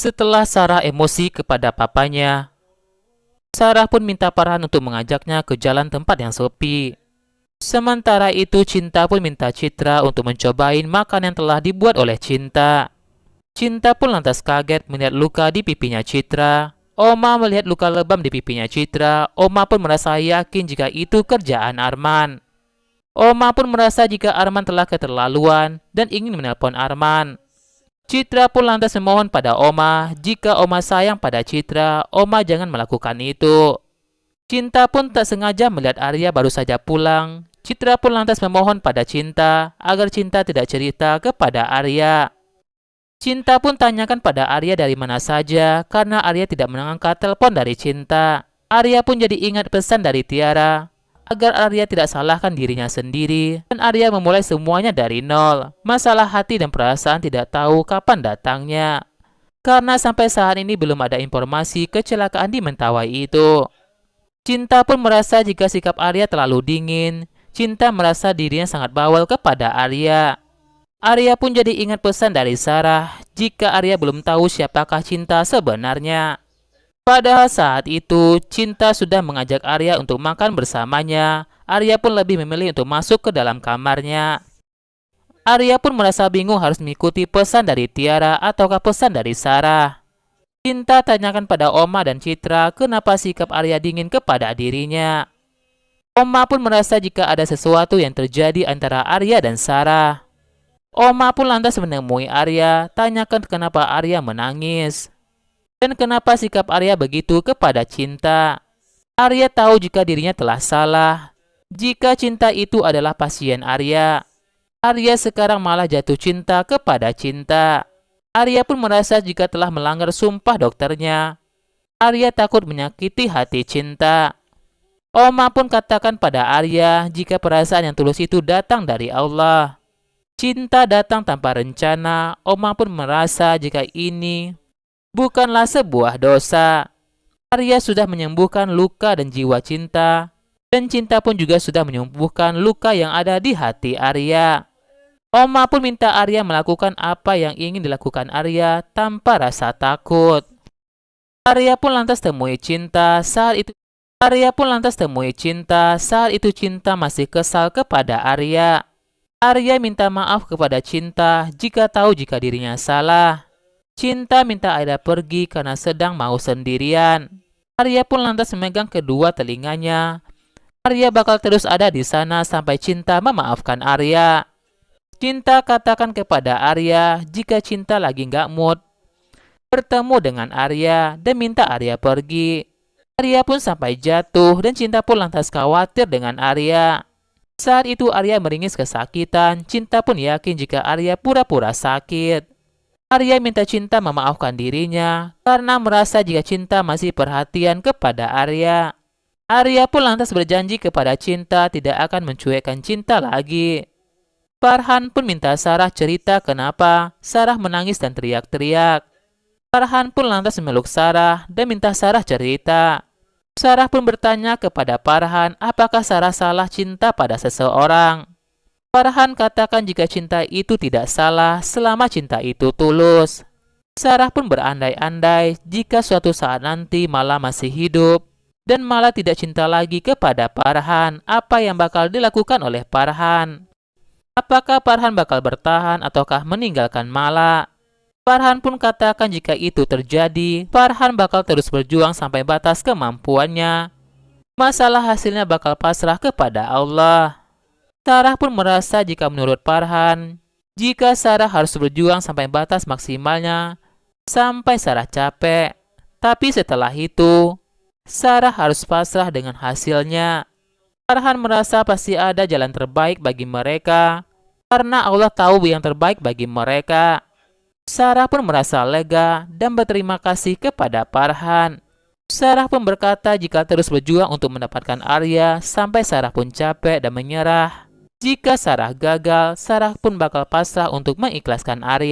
Setelah Sarah emosi kepada papanya, Sarah pun minta Farhan untuk mengajaknya ke jalan tempat yang sepi. Sementara itu, Cinta pun minta Citra untuk mencobain makan yang telah dibuat oleh Cinta. Cinta pun lantas kaget melihat luka di pipinya Citra. Oma melihat luka lebam di pipinya Citra. Oma pun merasa yakin jika itu kerjaan Arman. Oma pun merasa jika Arman telah keterlaluan dan ingin menelpon Arman. Citra pun lantas memohon pada Oma, jika Oma sayang pada Citra, Oma jangan melakukan itu. Cinta pun tak sengaja melihat Arya baru saja pulang. Citra pun lantas memohon pada Cinta agar Cinta tidak cerita kepada Arya. Cinta pun tanyakan pada Arya dari mana saja karena Arya tidak mengangkat telepon dari Cinta. Arya pun jadi ingat pesan dari Tiara agar Arya tidak salahkan dirinya sendiri dan Arya memulai semuanya dari nol. Masalah hati dan perasaan tidak tahu kapan datangnya karena sampai saat ini belum ada informasi kecelakaan di Mentawai itu. Cinta pun merasa jika sikap Arya terlalu dingin. Cinta merasa dirinya sangat bawel kepada Arya. Arya pun jadi ingat pesan dari Sarah jika Arya belum tahu siapakah Cinta sebenarnya. Padahal saat itu, Cinta sudah mengajak Arya untuk makan bersamanya. Arya pun lebih memilih untuk masuk ke dalam kamarnya. Arya pun merasa bingung harus mengikuti pesan dari Tiara ataukah pesan dari Sarah. Cinta tanyakan pada Oma dan Citra kenapa sikap Arya dingin kepada dirinya. Oma pun merasa jika ada sesuatu yang terjadi antara Arya dan Sarah. Oma pun lantas menemui Arya, tanyakan kenapa Arya menangis. Dan kenapa sikap Arya begitu kepada Cinta. Arya tahu jika dirinya telah salah. Jika Cinta itu adalah pasien Arya. Arya sekarang malah jatuh cinta kepada Cinta. Arya pun merasa jika telah melanggar sumpah dokternya. Arya takut menyakiti hati Cinta. Oma pun katakan pada Arya jika perasaan yang tulus itu datang dari Allah. Cinta datang tanpa rencana. Oma pun merasa jika ini bukanlah sebuah dosa. Arya sudah menyembuhkan luka dan jiwa Cinta. Dan Cinta pun juga sudah menyembuhkan luka yang ada di hati Arya. Oma pun minta Arya melakukan apa yang ingin dilakukan Arya tanpa rasa takut. Arya pun lantas temui Cinta saat itu. Cinta masih kesal kepada Arya. Arya minta maaf kepada Cinta jika tahu jika dirinya salah. Cinta minta Arya pergi karena sedang mau sendirian. Arya pun lantas memegang kedua telinganya. Arya bakal terus ada di sana sampai Cinta memaafkan Arya. Cinta katakan kepada Arya jika Cinta lagi nggak mood bertemu dengan Arya dan minta Arya pergi. Arya pun sampai jatuh dan Cinta pun lantas khawatir dengan Arya. Saat itu Arya meringis kesakitan. Cinta pun yakin jika Arya pura-pura sakit. Arya minta Cinta memaafkan dirinya karena merasa jika Cinta masih perhatian kepada Arya. Arya pun lantas berjanji kepada Cinta tidak akan mencuekkan Cinta lagi. Farhan pun minta Sarah cerita kenapa Sarah menangis dan teriak-teriak. Farhan pun lantas memeluk Sarah dan minta Sarah cerita. Sarah pun bertanya kepada Farhan apakah Sarah salah cinta pada seseorang. Farhan katakan jika cinta itu tidak salah selama cinta itu tulus. Sarah pun berandai-andai jika suatu saat nanti malah masih hidup dan malah tidak cinta lagi kepada Farhan, apa yang bakal dilakukan oleh Farhan. Apakah Farhan bakal bertahan ataukah meninggalkan Mala? Farhan pun katakan jika itu terjadi, Farhan bakal terus berjuang sampai batas kemampuannya. Masalah hasilnya bakal pasrah kepada Allah. Sarah pun merasa jika menurut Farhan, jika Sarah harus berjuang sampai batas maksimalnya, sampai Sarah capek. Tapi setelah itu, Sarah harus pasrah dengan hasilnya. Farhan merasa pasti ada jalan terbaik bagi mereka, karena Allah tahu yang terbaik bagi mereka. Sarah pun merasa lega dan berterima kasih kepada Farhan. Sarah pun berkata jika terus berjuang untuk mendapatkan Arya sampai Sarah pun capek dan menyerah. Jika Sarah gagal, Sarah pun bakal pasrah untuk mengikhlaskan Arya.